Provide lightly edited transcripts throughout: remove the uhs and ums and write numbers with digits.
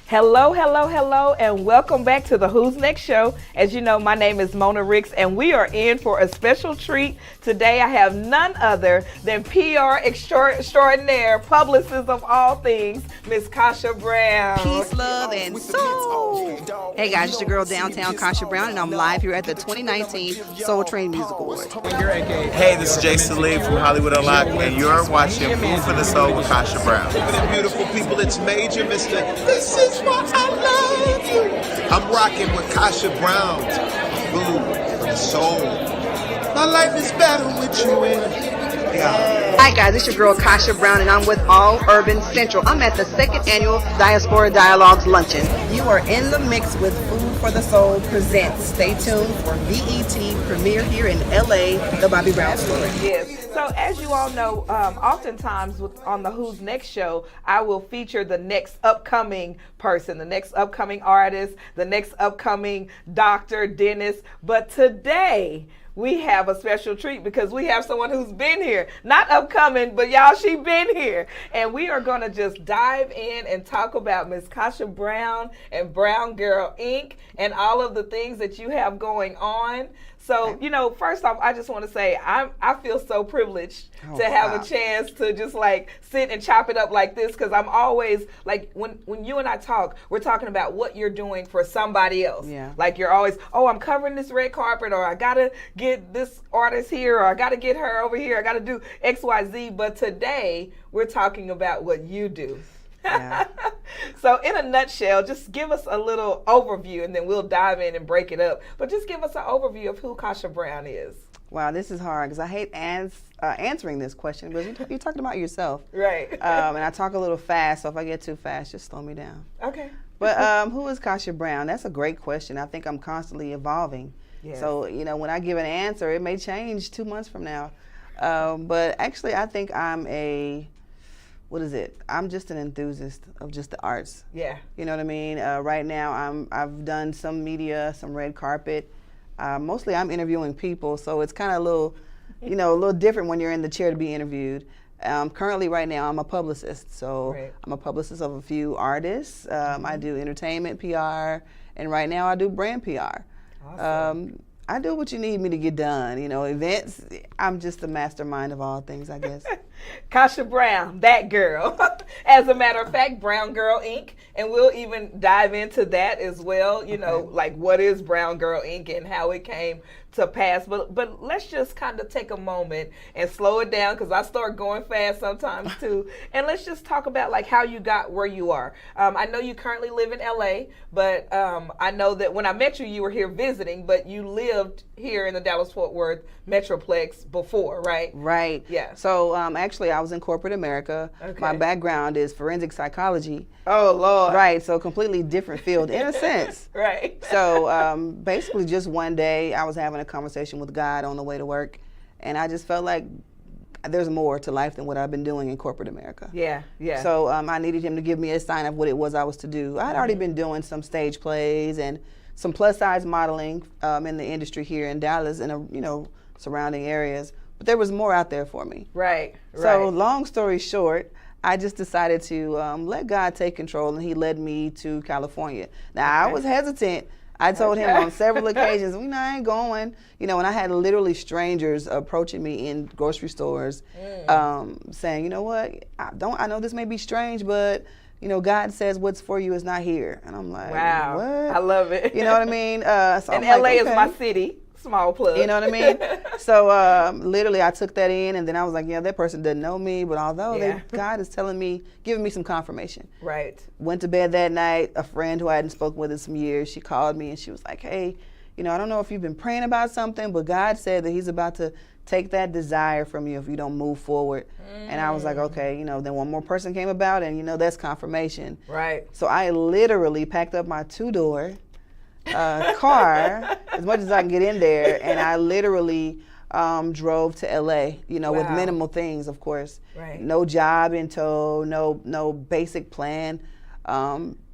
Hello, hello, hello, and welcome back to the Who's Next show. As you know, my name is Mona Ricks, and we are in for a special treat. Today, I have none other than PR extraordinaire, publicist of all things, Miss Kassha Brown. Peace, love, and soul. Hey guys, it's your girl downtown Kassha Brown, and I'm live here at the 2019 Soul Train Music Awards. Hey, this is Jay Salim from Hollywood Unlocked, and you're watching Food for the Soul with Kassha Brown. Beautiful people, it's Major, Mr. This is what I love you. I'm rocking with Kassha Brown. Food for the soul. My life is better with you in it. Hi guys, it's your girl Kassha Brown, and I'm with All Urban Central. I'm at the second annual Diaspora Dialogues Luncheon. You are in the mix with Food for the Soul presents. Stay tuned for BET premiere here in LA, The Bobby Brown Story. Yes. So as you all know, oftentimes on the Who's Next show, I will feature the next upcoming person, the next upcoming artist, the next upcoming doctor, dentist. But today, we have a special treat because we have someone who's been here. Not upcoming, but y'all, she been here. And we are going to just dive in and talk about Miss Kassha Brown and Brown Girl Inc. and all of the things that you have going on. So, you know, first off, I just want to say I feel so privileged to have a chance to just like sit and chop it up like this, because I'm always like, when you and I talk, we're talking about what you're doing for somebody else. Yeah. Like you're always, oh, I'm covering this red carpet, or I got to get this artist here, or I got to get her over here, I got to do X, Y, Z. But today we're talking about what you do. Yeah. So in a nutshell, just give us a little overview and then we'll dive in and break it up. But just give us an overview of who Kassha Brown is. Wow, this is hard because I hate answering this question because you're talking about yourself. Right. And I talk a little fast, so if I get too fast, just slow me down. Okay. But who is Kassha Brown? That's a great question. I think I'm constantly evolving. Yes. So, you know, when I give an answer, it may change 2 months from now. But actually, I think I'm I'm just an enthusiast of just the arts. Yeah. You know what I mean? Right now, I've done some media, some red carpet. Mostly I'm interviewing people, so it's kind of a little different when you're in the chair to be interviewed. Currently, right now, I'm a publicist. So I'm a publicist of a few artists. I do entertainment PR, and right now I do brand PR. Awesome. I do what you need me to get done. You know, events, I'm just the mastermind of all things, I guess. Kassha Brown, that girl. As a matter of fact, Brown Girl Inc. And we'll even dive into that as well. You know, like what is Brown Girl Inc. and how it came to pass. But let's just kind of take a moment and slow it down, because I start going fast sometimes too. And let's just talk about like how you got where you are. I know you currently live in LA, but I know that when I met you, you were here visiting, but you lived here in the Dallas-Fort Worth Metroplex before, right? Right. Yeah. So actually, I was in corporate America. Okay. My background is forensic psychology. Oh, Lord. Right. So completely different field in a sense. Right. So basically, just one day, I was having a conversation with God on the way to work, and I just felt like there's more to life than what I've been doing in corporate America. Yeah, yeah. So I needed him to give me a sign of what it was I was to do. I had already been doing some stage plays and some plus size modeling in the industry here in Dallas and surrounding areas, but there was more out there for me. Right. So long story short, I just decided to let God take control, and he led me to California. Now I was hesitant. I told him on several occasions, I ain't going. And I had literally strangers approaching me in grocery stores, saying, you know what, I know this may be strange, but God says what's for you is not here. And I'm like, wow, what? I love it. You know what I mean? So and I'm LA like, is my city. Small plug. You know what I mean? So literally I took that in, and then I was like, yeah, that person doesn't know me, but although God is telling me, giving me some confirmation. Right. Went to bed that night. A friend who I hadn't spoken with in some years, she called me and she was like, hey, I don't know if you've been praying about something, but God said that he's about to take that desire from you if you don't move forward. And I was like, okay, then one more person came about, and that's confirmation. Right. So I literally packed up my 2-door car as much as I can get in there, and I literally drove to LA, with minimal things, of course. Right. No job in tow, no basic plan.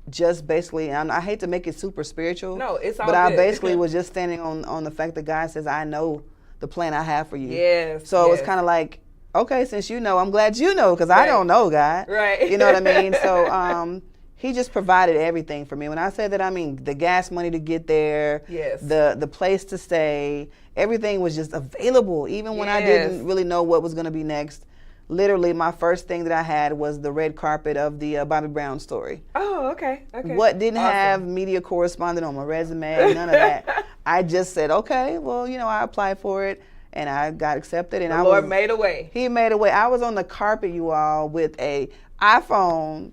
Just basically, and I hate to make it super spiritual. No, it's all but good. I basically was just standing on the fact that God says, I know the plan I have for you. Yes. So it was kind of like, okay, since you know, I'm glad you know, because I don't know, God. Right. You know what I mean? So he just provided everything for me. When I say that, I mean the gas money to get there, Yes. the place to stay, everything was just available. Even when I didn't really know what was going to be next. Literally, my first thing that I had was the red carpet of the Bobby Brown story. Oh, okay. What didn't have media correspondent on my resume, none of that. I just said, okay, well, I applied for it, and I got accepted. And the Lord made a way. He made a way. I was on the carpet, you all, with a iPhone,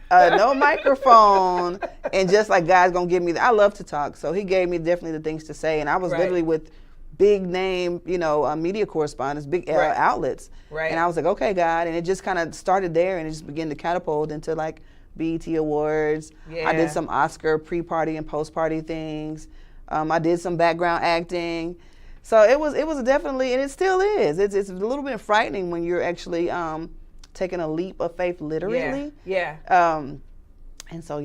no microphone, and just like God's gonna give me. I love to talk, so He gave me definitely the things to say, and I was literally with big name, media correspondents, big outlets. Right. And I was like, okay, God. And it just kind of started there, and it just began to catapult into like BET Awards. Yeah. I did some Oscar pre-party and post-party things. I did some background acting. So it was definitely, and it still is. It's a little bit frightening when you're actually taking a leap of faith literally. Yeah. And so,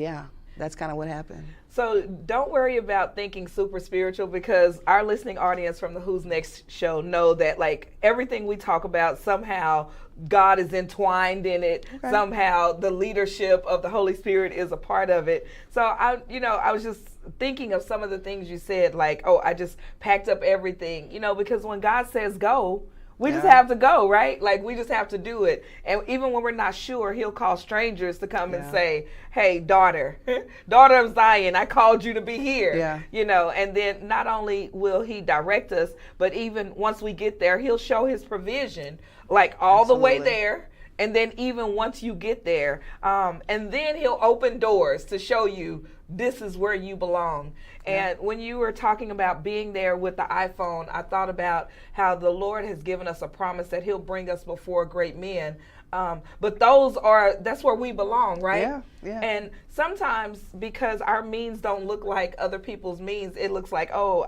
that's kind of what happened. So don't worry about thinking super spiritual, because our listening audience from the Who's Next show know that like everything we talk about, somehow God is entwined in it. Okay. Somehow the leadership of the Holy Spirit is a part of it. So I was just thinking of some of the things you said, like, oh, I just packed up everything, because when God says go, we just have to go, right? Like, we just have to do it. And even when we're not sure, He'll call strangers to come and say, hey, daughter of Zion, I called you to be here. Yeah. And then not only will He direct us, but even once we get there, He'll show His provision, like all the way there. And then even once you get there, and then He'll open doors to show you this is where you belong. And when you were talking about being there with the iPhone, I thought about how the Lord has given us a promise that He'll bring us before great men. But that's where we belong, right? Yeah. And sometimes because our means don't look like other people's means, it looks like, oh,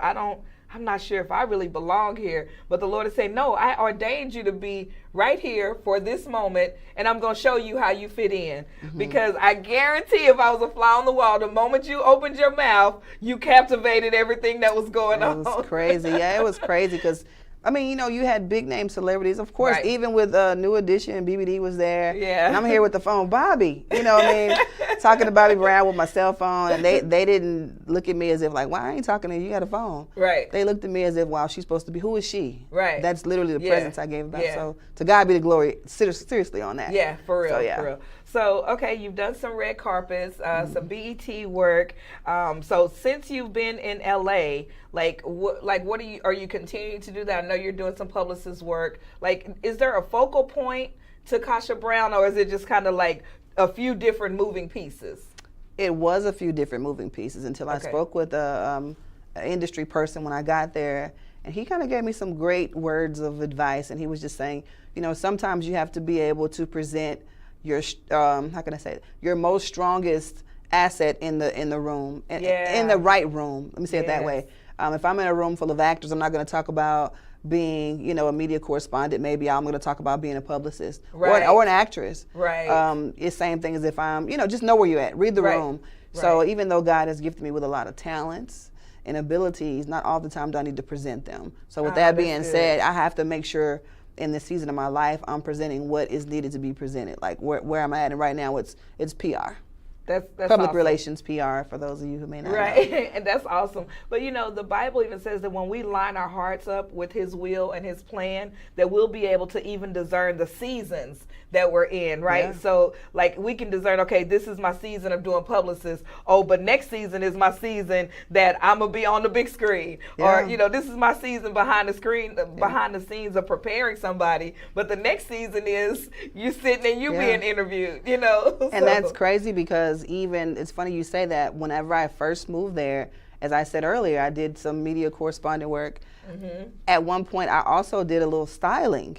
I'm not sure if I really belong here. But the Lord is saying, no, I ordained you to be right here for this moment, and I'm going to show you how you fit in. Mm-hmm. Because I guarantee if I was a fly on the wall, the moment you opened your mouth, you captivated everything that was going on. It was crazy. Yeah, it was crazy because, you had big name celebrities. Of course, even with New Edition, BBD was there. Yeah. And I'm here with the phone, Bobby, talking to Bobby Brown with my cell phone. And they didn't look at me as if like, why I ain't talking to you? You got a phone. Right. They looked at me as if, wow, she's supposed to be, who is she? Right. That's literally the presence I gave about. Yeah. So to God be the glory, seriously on that. Yeah, for real, for real. So, okay, you've done some red carpets, some BET work. So since you've been in LA, what are you continuing to do that? I know you're doing some publicist work. Like, is there a focal point to Kassha Brown, or is it just kind of like a few different moving pieces? It was a few different moving pieces until I spoke with an industry person when I got there. And he kind of gave me some great words of advice. And he was just saying, sometimes you have to be able to present your your most strongest asset in the room, in the right room. Let me say it that way. If I'm in a room full of actors, I'm not going to talk about being, a media correspondent. Maybe I'm going to talk about being a publicist or an actress. Right. It's the same thing as if I'm, just know where you're at. Read the room. Right. So even though God has gifted me with a lot of talents and abilities, not all the time do I need to present them. So with that being said, I have to make sure in this season of my life, I'm presenting what is needed to be presented. Like where I'm at, and right now it's PR. That's public awesome. Relations, PR, for those of you who may not know. And that's awesome. But the Bible even says that when we line our hearts up with His will and His plan, that we'll be able to even discern the seasons that we're in, right? Yeah. So like we can discern, okay, this is my season of doing publicists. Oh, but next season is my season that I'm gonna be on the big screen. Yeah. Or this is my season behind the screen, behind the scenes of preparing somebody. But the next season is you sitting and you being interviewed, And that's crazy because even, it's funny you say that, whenever I first moved there, as I said earlier, I did some media correspondent work. Mm-hmm. At one point, I also did a little styling.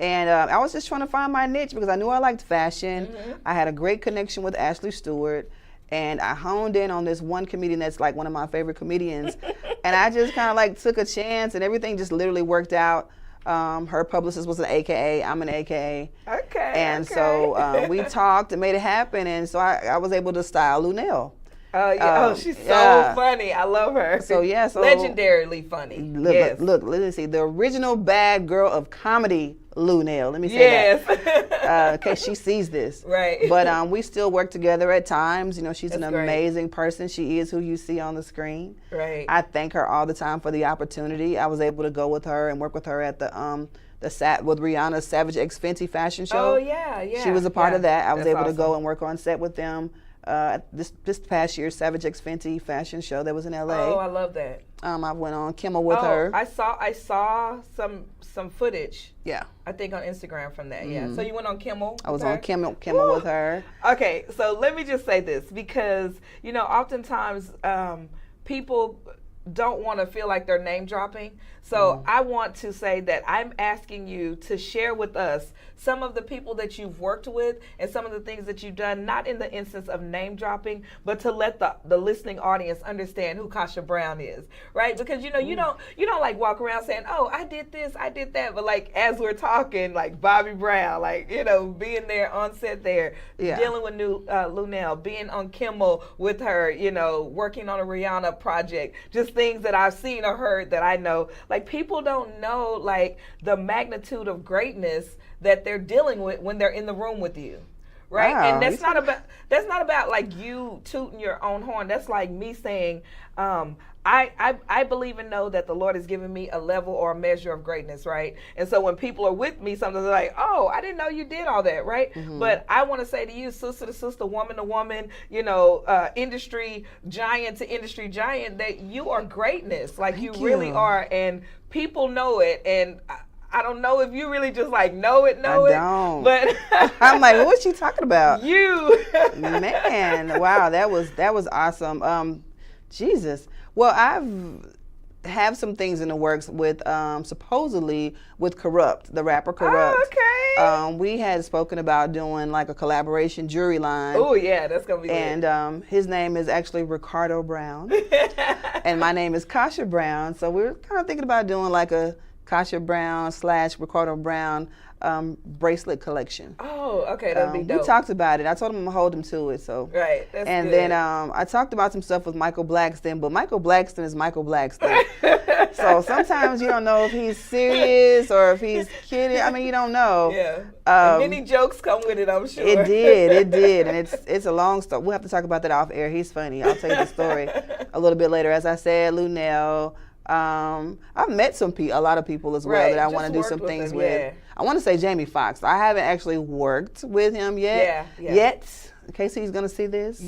And I was just trying to find my niche because I knew I liked fashion. Mm-hmm. I had a great connection with Ashley Stewart. And I honed in on this one comedian that's like one of my favorite comedians. And I just kind of like took a chance, and everything just literally worked out. Her publicist was an AKA, I'm an AKA. Okay. And so we talked and made it happen. And so I was able to style Lunel. Oh yeah, she's so funny. I love her. So yeah, so legendarily funny. Yes. Look, let's see. The original bad girl of comedy, Lunel. Let me say that. In case she sees this. Right. But we still work together at times. You know, she's That's an great. amazing person. She is who you see on the screen. Right. I thank her all the time for the opportunity. I was able to go with her and work with her at the with Rihanna's Savage X Fenty fashion show. Oh yeah. She was a part of that. I was able to awesome. go and work on set with them. This past year's Savage X Fenty fashion show that was in LA. Oh, I love that. I went on Kimmel with her. I saw some footage. Yeah. I think on Instagram from that. Yeah. So you went on Kimmel. I was with on her? Kimmel with her. Okay, so let me just say this because oftentimes people don't want to feel like they're name dropping. So I want to say that I'm asking you to share with us some of the people that you've worked with and some of the things that you've done, not in the instance of name dropping, but to let the listening audience understand who Kassha Brown is, right? Because you don't like walk around saying, oh, I did this, I did that, but like as we're talking, like Bobby Brown, like being there on set there, dealing with Lunel, being on Kimmel with her, working on a Rihanna project, just things that I've seen or heard that I know. Like people don't know like the magnitude of greatness that they're dealing with when they're in the room with you. Right? Wow. And that's not about like you tooting your own horn. That's like me saying, I believe and know that the Lord has given me a level or a measure of greatness, right? And so when people are with me, sometimes they're like, oh, I didn't know you did all that, right? Mm-hmm. But I want to say to you, sister to sister, woman to woman, industry giant to industry giant, that you are greatness. Like you really are. And people know it. And I don't know if you really just like know it. I don't. But I'm like, what's she talking about? You. Man, wow, that was awesome. Jesus. Well, have some things in the works with supposedly with Corrupt, the rapper Corrupt. Oh, okay. We had spoken about doing like a collaboration jury line. Oh yeah, that's gonna be lit. And his name is actually Ricardo Brown, and my name is Kassha Brown. So we're kind of thinking about doing like a Kassha Brown / Ricardo Brown bracelet collection. Oh, okay, that'd be dope. We talked about it. I told him I'm gonna hold him to it. So right, that's and good. then I talked about some stuff with Michael Blackston, but Michael Blackston is Michael Blackston. So sometimes you don't know if he's serious or if he's kidding. I mean, you don't know. Yeah. And many jokes come with it, I'm sure. It did, and it's a long story. We'll have to talk about that off air. He's funny. I'll tell you the story a little bit later. As I said, Lunel. I've met a lot of people as well that I want to do some things with. Yeah. I want to say Jamie Foxx. I haven't actually worked with him yet. Yet, in case he's gonna see this.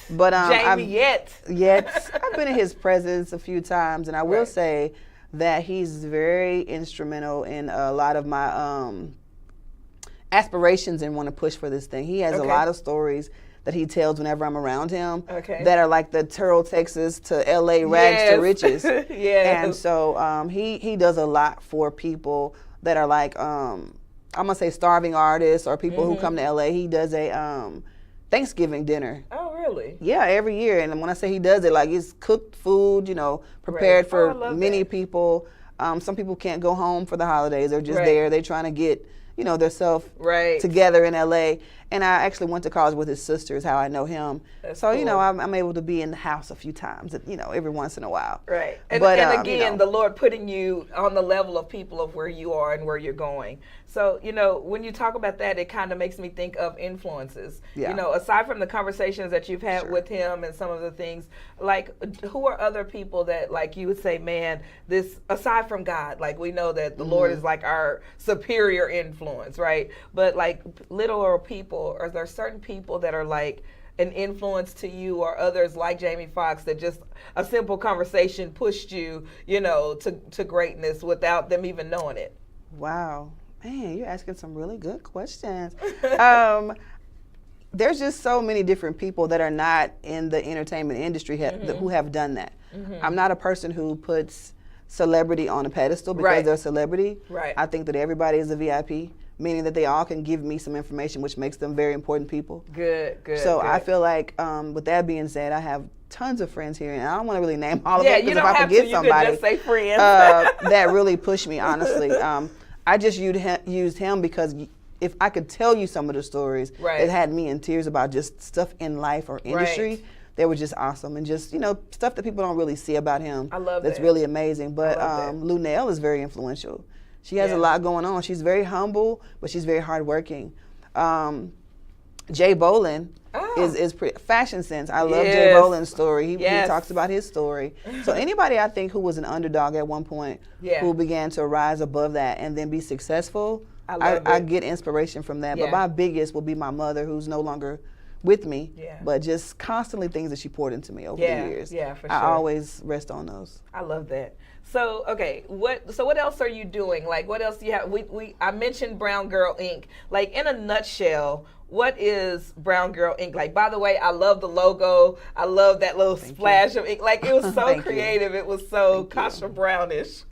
But Jamie, yet. I've been in his presence a few times, and I will say that he's very instrumental in a lot of my aspirations and want to push for this thing. He has a lot of stories that he tells whenever I'm around him that are like the Turl, Texas to LA rags to riches. And so he does a lot for people that are like, I'm gonna say starving artists or people who come to LA. He does a Thanksgiving dinner. Oh, really? Yeah, every year. And when I say he does it, like it's cooked food, prepared for many people. Some people can't go home for the holidays. They're just there. They're trying to get, themselves together in LA. And I actually went to college with his sister, is how I know him. That's so, cool. I'm able to be in the house a few times, every once in a while. Right. And, but, and again, the Lord putting you on the level of people of where you are and where you're going. So, when you talk about that, it kind of makes me think of influences. Yeah. Aside from the conversations that you've had with him and some of the things, like who are other people that like you would say, man, this, aside from God, like we know that the Lord is like our superior influence, right? But like literal people, are there certain people that are like an influence to you, or others like Jamie Foxx that just a simple conversation pushed you, to greatness without them even knowing it? Wow. Man, you're asking some really good questions. There's just so many different people that are not in the entertainment industry who have done that. I'm not a person who puts celebrity on a pedestal because they're a celebrity. Right. I think that everybody is a VIP, meaning that they all can give me some information, which makes them very important people. Good. So I feel like, with that being said, I have tons of friends here, and I don't want to really name all of them because if I forget somebody, you could just say friends. that really pushed me, honestly. I just used him because if I could tell you some of the stories, it had me in tears about just stuff in life or industry. they were just awesome, and just, you know, stuff that people don't really see about him. I love that's that. really amazing. But that. Lunel is very influential. She has a lot going on. She's very humble, but she's very hardworking. Jay Bolin is pretty fashion sense. I love Jay Bolin's story. He talks about his story. So anybody I think who was an underdog at one point, who began to rise above that and then be successful, I get inspiration from that. But my biggest will be my mother, who's no longer with me, but just constantly things that she poured into me over the years. Yeah, for sure. I always rest on those. I love that. So okay, what else are you doing? Like, what else do you have? I mentioned Brown Girl Inc. Like, in a nutshell, what is Brown Girl Inc.? Like, by the way, I love the logo. I love that little splash of ink. Like, it was so creative. It was so Kassha Brownish.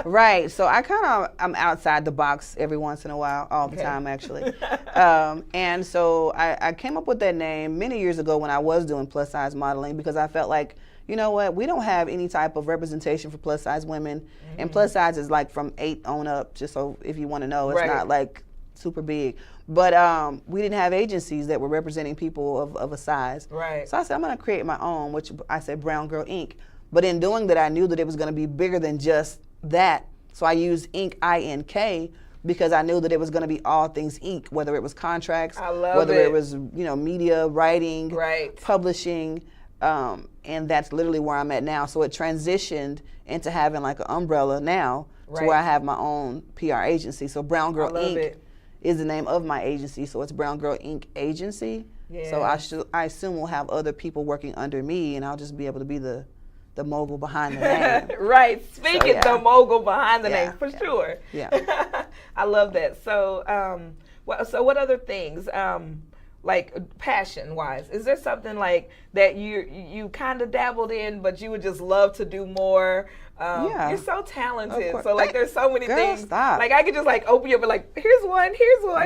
Right. So I'm outside the box every once in a while, all the time actually. And so I came up with that name many years ago when I was doing plus size modeling, because I felt like, you know what, we don't have any type of representation for plus size women. And plus size is like from 8 on up, just so if you want to know, it's not like super big. But we didn't have agencies that were representing people of a size. Right. So I said, I'm going to create my own, which I said Brown Girl Inc. But in doing that, I knew that it was going to be bigger than just that. So I used Inc, I-N-K, because I knew that it was going to be all things ink, whether it was contracts, whether it was, you know, media, writing, publishing, and that's literally where I'm at now. So it transitioned into having like an umbrella now to where I have my own PR agency. So Brown Girl Inc. is the name of my agency, so it's Brown Girl Inc. Agency. So I assume we'll have other people working under me, and I'll just be able to be the mogul behind the name. Speaking the mogul behind the name, for sure. Yeah. I love that. So, what other things, like passion-wise, is there something like that you kind of dabbled in, but you would just love to do more? You're so talented. So like, there's so many things. Stop. Like, I could just like open you up and like, here's one.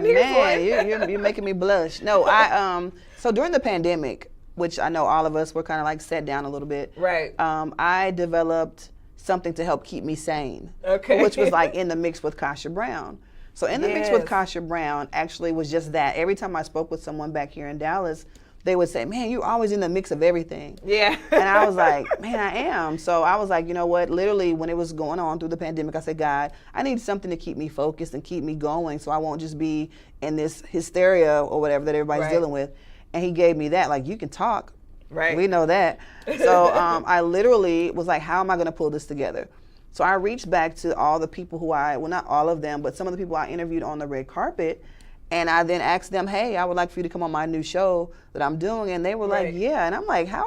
Man, you're making me blush. No, so during the pandemic, which I know all of us were kind of like set down a little bit. Right. I developed something to help keep me sane. Okay. Which was like In the Mix with Kassha Brown. So In the Mix with Kassha Brown actually was just that. Every time I spoke with someone back here in Dallas, they would say, man, you're always in the mix of everything. Yeah. And I was like, man, I am. So I was like, you know what, literally when it was going on through the pandemic, I said, God, I need something to keep me focused and keep me going so I won't just be in this hysteria or whatever that everybody's dealing with. And he gave me that, like, you can talk. Right. We know that. So I literally was like, how am I going to pull this together? So I reached back to all the people who well, not all of them, but some of the people I interviewed on the red carpet. And I then asked them, hey, I would like for you to come on my new show that I'm doing. And they were like, yeah. And I'm like, how?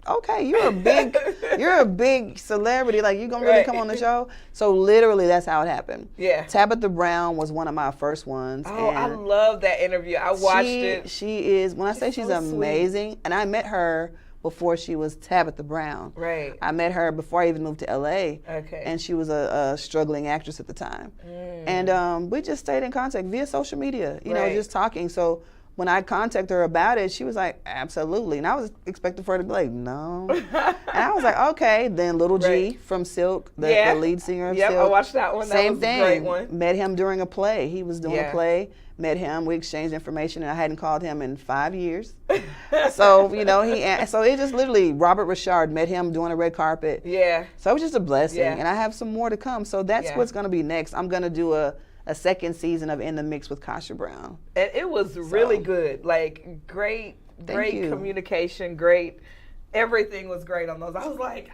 Okay, you're a big celebrity. Like, you gonna really come on the show? So literally, that's how it happened. Yeah. Tabitha Brown was one of my first ones. Oh, I love that interview. I watched it. She is, when I say she's amazing, and I met her before she was Tabitha Brown. Right. I met her before I even moved to LA. Okay. And she was a struggling actress at the time. And we just stayed in contact via social media, you know, just talking. So when I contacted her about it, she was like, absolutely. And I was expecting for her to be like, no. And I was like, okay. Then Little G from Silk, the lead singer of Silk. I watched that one. Same thing. A great one. Met him during a play. He was doing a play. Met him. We exchanged information, and I hadn't called him in 5 years. So, you know, so it just literally, Robert Richard, met him doing a red carpet. Yeah. So it was just a blessing. Yeah. And I have some more to come. So that's what's going to be next. I'm going to do a second season of In the Mix with Kassha Brown. And it was really good. Like, great communication, great. Everything was great on those. I was like,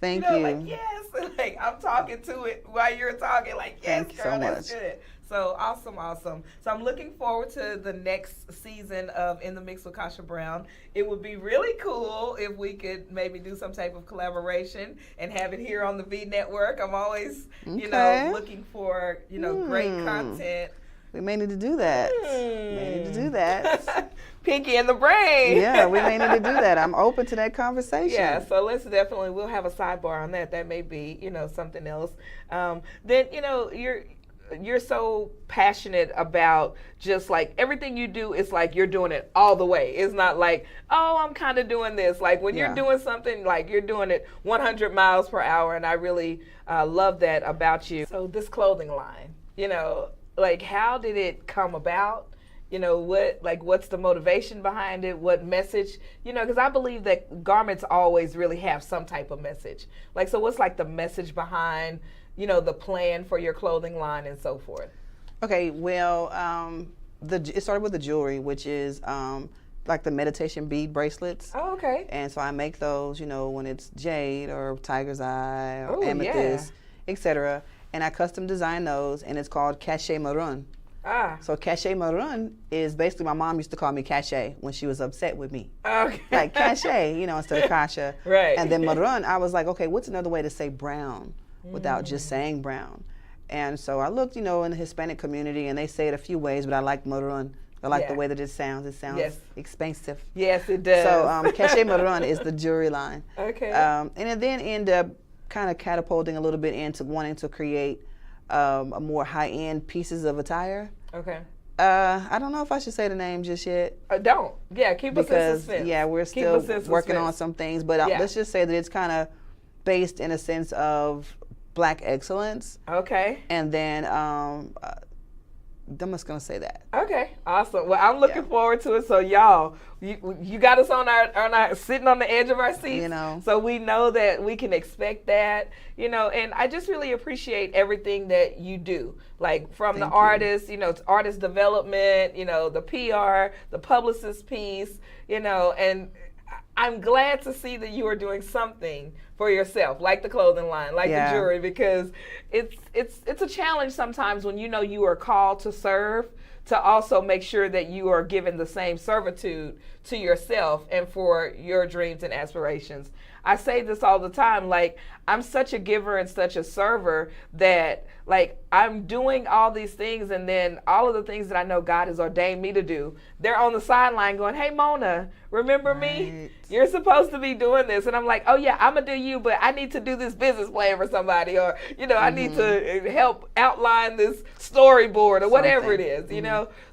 Thank you. Like, yes. Like, I'm talking to it while you're talking. Like, yes, Thank girl, you so that's good. So awesome. So I'm looking forward to the next season of In the Mix with Kassha Brown. It would be really cool if we could maybe do some type of collaboration and have it here on the V Network. I'm always, you know, looking for, you know, great content. We may need to do that. May need to do that. Pinky in the brain. Yeah, we may need to do that. I'm open to that conversation. Yeah, so we'll have a sidebar on that. That may be, you know, something else. Then, you know, you're so passionate about just like everything you do is like you're doing it all the way. It's not like, oh, I'm kind of doing this. Like when you're doing something, like you're doing it 100 miles per hour. And I really love that about you. So this clothing line, you know, like how did it come about? what's the motivation behind it? What message? Because I believe that garments always really have some type of message. So what's the message behind, the plan for your clothing line and so forth? Okay, well, it started with the jewelry, which is the meditation bead bracelets. Oh, okay. And so I make those, when it's jade or tiger's eye or Ooh, amethyst, etc. And I custom design those, and it's called Kassha Maroon. So Kassha Maroon is basically, my mom used to call me Kassha when she was upset with me. Okay. Like Kassha, instead of Kassha. Right. And then Maroon, I was like, okay, what's another way to say brown without just saying brown? And so I looked, in the Hispanic community, and they say it a few ways, but I like Maroon. I like the way that it sounds. It sounds expensive. Yes, it does. So Kassha Maroon is the jewelry line. Okay. And it then ended up kind of catapulting a little bit into wanting to create a more high-end pieces of attire. Okay. I don't know if I should say the name just yet. Don't. Yeah, keep us in suspense. Yeah, we're still working on suspense. some things, but let's just say that it's kind of based in a sense of Black excellence. Okay. And then I'm just gonna say that. Okay, awesome. Well, I'm looking forward to it. So y'all, you got us on our sitting on the edge of our seats. So we know that we can expect that. And I just really appreciate everything that you do. From the artist, it's artist development, the PR, the publicist piece, and I'm glad to see that you are doing something for yourself, like the clothing line, like the jewelry, because it's a challenge sometimes when you are called to serve, to also make sure that you are given the same servitude to yourself and for your dreams and aspirations. I say this all the time, I'm such a giver and such a server that I'm doing all these things, and then all of the things that I know God has ordained me to do, they're on the sideline going, hey, Mona, remember me? You're supposed to be doing this. And I'm like, oh yeah, I'm gonna do you, but I need to do this business plan for somebody, or, I need to help outline this storyboard or whatever it is,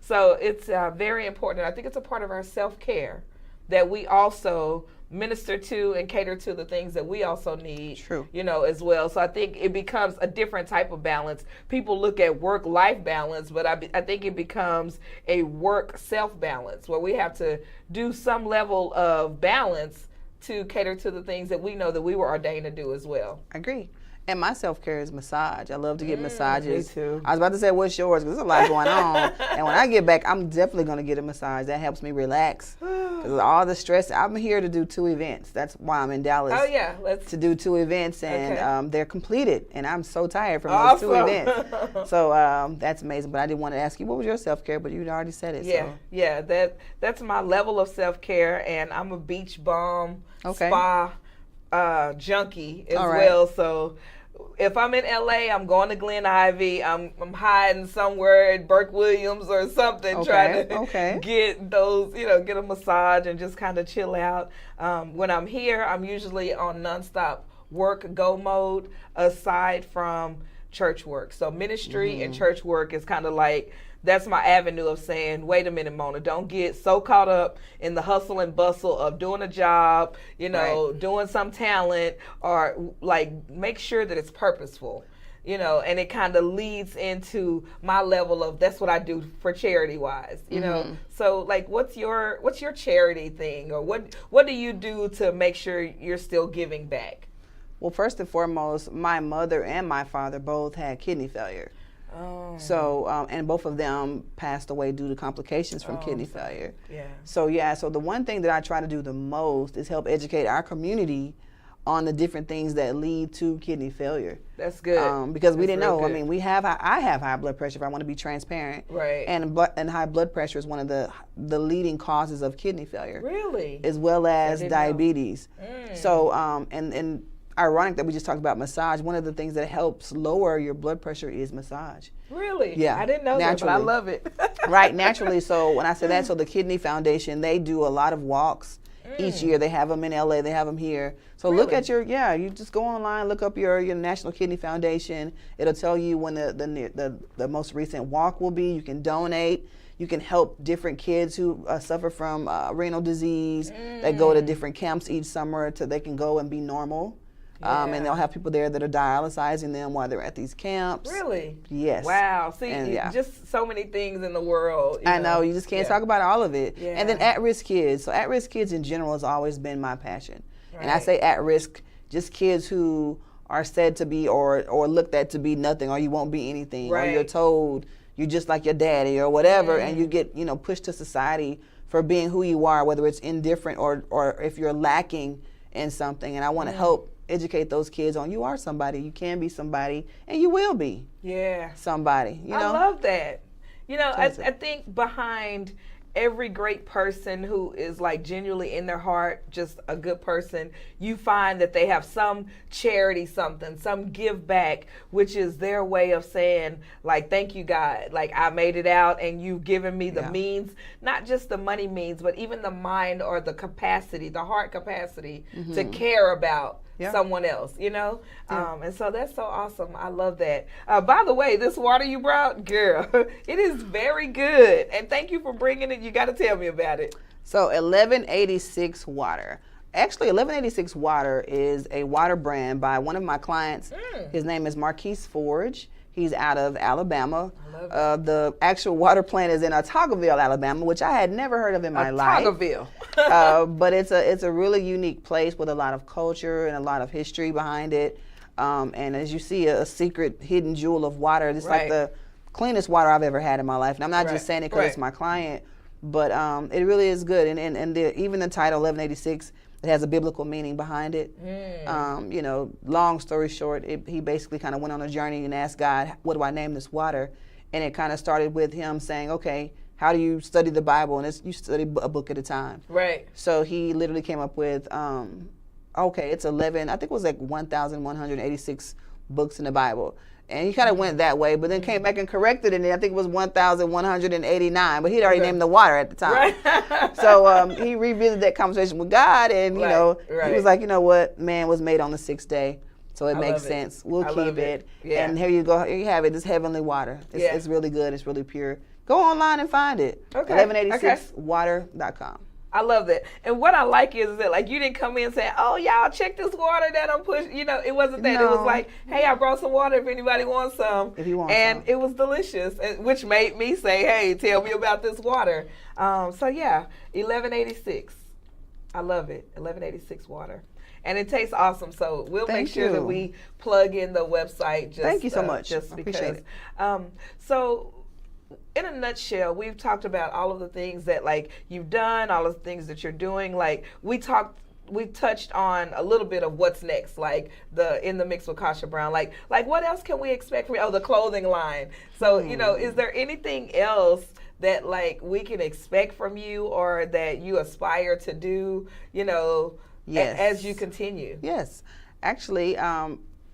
So it's very important. I think it's a part of our self-care that we also minister to and cater to the things that we also need, as well. So I think it becomes a different type of balance. People look at work-life balance, but I think it becomes a work-self balance where we have to do some level of balance to cater to the things that we know that we were ordained to do as well. I agree. And my self-care is massage. I love to get massages. Me too. I was about to say, what's yours? Because there's a lot going on. And when I get back, I'm definitely going to get a massage. That helps me relax. Because all the stress, I'm here to do 2 events. That's why I'm in Dallas. Oh, yeah. To do 2 events, and they're completed. And I'm so tired from those 2 events. So that's amazing. But I did want to ask you, what was your self-care? But you'd already said it. Yeah, so. yeah. That's my level of self-care. And I'm a beach bum, spa junkie as well. So if I'm in LA, I'm going to Glen Ivy. I'm hiding somewhere at Burke Williams or something, trying to get those, get a massage and just kind of chill out. When I'm here, I'm usually on nonstop work go mode aside from church work. So ministry and church work is kind of that's my avenue of saying, wait a minute, Mona, don't get so caught up in the hustle and bustle of doing a job, doing some talent, or make sure that it's purposeful, and it kind of leads into my level of, that's what I do for charity wise, So what's your charity thing, or what do you do to make sure you're still giving back? Well, first and foremost, my mother and my father both had kidney failure. Oh. So, and both of them passed away due to complications from kidney failure. Yeah. So the one thing that I try to do the most is help educate our community on the different things that lead to kidney failure. That's good. Because we didn't know. Good. I mean, I have high blood pressure, if I want to be transparent. Right. And high blood pressure is one of the leading causes of kidney failure. Really? As well as diabetes. So, and ironic that we just talked about massage. One of the things that helps lower your blood pressure is massage. Really? Yeah. I didn't know that, but I love it. Right, naturally. So when I say that, so the Kidney Foundation, they do a lot of walks each year. They have them in LA, they have them here. So look at you just go online, look up your National Kidney Foundation. It'll tell you when the most recent walk will be. You can donate. You can help different kids who suffer from renal disease that go to different camps each summer so they can go and be normal. And they'll have people there that are dialyzing them while they're at these camps. Really? Yes. Wow. See, And, just so many things in the world. I know, you just can't talk about all of it. Yeah. And then at-risk kids. So at-risk kids in general has always been my passion. Right. And I say at-risk, just kids who are said to be or looked at to be nothing, or you won't be anything, or you're told you're just like your daddy or whatever, and you get, pushed to society for being who you are, whether it's indifferent or if you're lacking in something. And I want to help educate those kids on you are somebody, you can be somebody, and you will be somebody. I love that. I think behind every great person who is like genuinely in their heart, just a good person, you find that they have some charity, some give back, which is their way of saying, like, thank you, God. Like, I made it out and you've given me the means, not just the money means, but even the mind or the capacity, the heart capacity to care about someone else, and so that's so awesome. I love that. By the way, this water you brought, girl, it is very good, and thank you for bringing it. You got to tell me about it. So 1186 water. Actually, 1186 water is a water brand by one of my clients. His name is Marquise Forge. He's out of Alabama. The actual water plant is in Ottaville, Alabama, which I had never heard of in my life. Ottaville. But it's a really unique place with a lot of culture and a lot of history behind it. And as you see, a secret hidden jewel of water. It's like the cleanest water I've ever had in my life. And I'm not just saying it because it's my client, but it really is good. And even the title 1186, it has a biblical meaning behind it. Long story short, he basically kind of went on a journey and asked God, what do I name this water? And it kind of started with him saying, okay, how do you study the Bible? And you study a book at a time. Right. So he literally came up with, it's 11, I think it was like 1,186 books in the Bible. And he kind of went that way, but then came back and corrected it, and I think it was 1,189, but he'd already named the water at the time. Right. So he revisited that conversation with God, and, he was like, you know what, man was made on the sixth day, so it makes sense. We'll keep it. Yeah. And here you go. Here you have it. It's heavenly water. It's really good. It's really pure. Go online and find it. Okay. 1186water.com. I love that. And what I like is that, like, you didn't come in saying, oh, y'all, check this water that I'm pushing. It wasn't that. No. It was like, hey, I brought some water if anybody wants some. If you want and some. It was delicious, which made me say, hey, tell me about this water. 1186. I love it. 1186 water. And it tastes awesome. So we'll make sure that we plug in the website. Thank you so much. Just because. Appreciate it. So in a nutshell, we've talked about all of the things that, like, you've done, all of the things that you're doing. Like, we touched on a little bit of what's next, like in the mix with Kassha Brown. Like what else can we expect from you? Oh, the clothing line. So, is there anything else that, like, we can expect from you or that you aspire to do, yes. as you continue? Yes. Actually,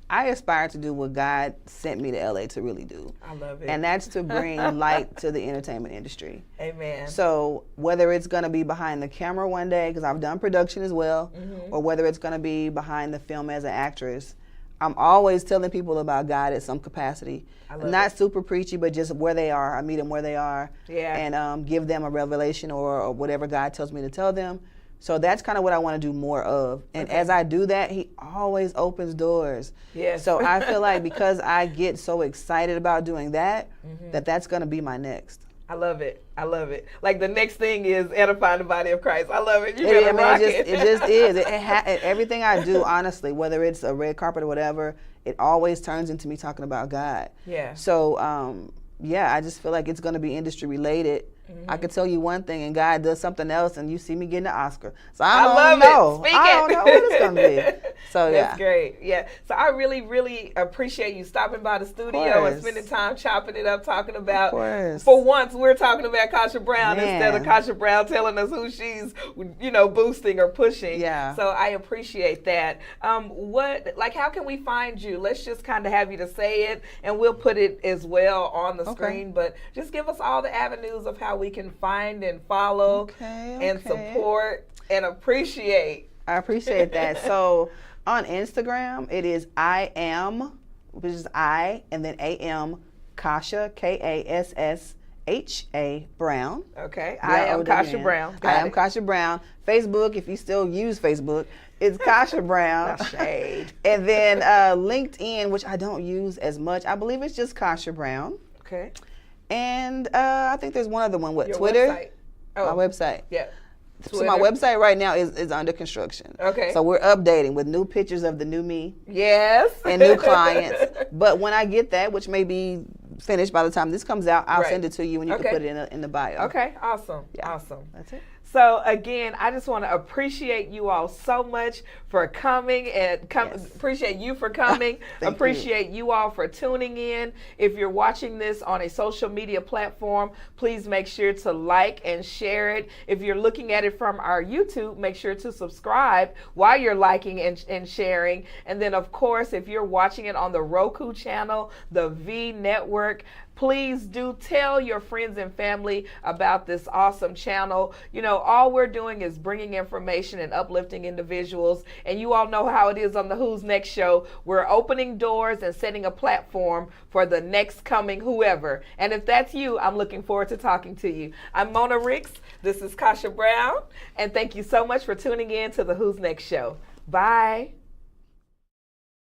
I aspire to do what God sent me to LA to really do. I love it. And that's to bring light to the entertainment industry. Amen. So whether it's going to be behind the camera one day, because I've done production as well, or whether it's going to be behind the film as an actress, I'm always telling people about God at some capacity. Not super preachy, but just where they are. I meet them where they are and give them a revelation or whatever God tells me to tell them. So that's kind of what I want to do more of. And as I do that, he always opens doors. Yes. So I feel like because I get so excited about doing that, that's going to be my next. I love it. I love it. Like, the next thing is edifying the body of Christ. I love it. You better rock it. It just is. Everything I do, honestly, whether it's a red carpet or whatever, it always turns into me talking about God. Yeah. So, I just feel like it's going to be industry related. I could tell you one thing and God does something else and you see me getting an Oscar. So I don't know. I don't know what it's going to be. So That's great. Yeah. So I really, really appreciate you stopping by the studio and spending time chopping it up, talking about, for once, we're talking about Kassha Brown instead of Kassha Brown telling us who she's, boosting or pushing. Yeah. So I appreciate that. How can we find you? Let's just kind of have you to say it, and we'll put it as well on the screen, but just give us all the avenues of how we can find and follow and support and appreciate. I appreciate that. So on Instagram, it is I am, which is I, and then AM, Kassha, Kassha Brown. Okay. I am Kassha Brown. I am Kassha Brown. Facebook, if you still use Facebook, It's Kassha Brown. No shade. And then LinkedIn, which I don't use as much. I believe it's just Kassha Brown. Okay. And I think there's one other one. What, Your Twitter? website. Oh. My website. Yeah. So my website right now is under construction. Okay. So we're updating with new pictures of the new me Yes. and new clients. But when I get that, which may be finished by the time this comes out, I'll Right. send it to you and you Okay. can put it in the bio. Okay, awesome. Yeah. Awesome. That's it. So again, I just want to appreciate you all so much for coming and Yes. appreciate you for coming. Thank Appreciate you all for tuning in. If you're watching this on a social media platform, please make sure to like and share it. If you're looking at it from our YouTube, make sure to subscribe while you're liking and sharing. And then of course, if you're watching it on the Roku channel, the V Network, please do tell your friends and family about this awesome channel. You know, all we're doing is bringing information and uplifting individuals. And you all know how it is on the Who's Next show. We're opening doors and setting a platform for the next coming whoever. And if that's you, I'm looking forward to talking to you. I'm Mona Ricks. This is Kassha Brown. And thank you so much for tuning in to the Who's Next show. Bye.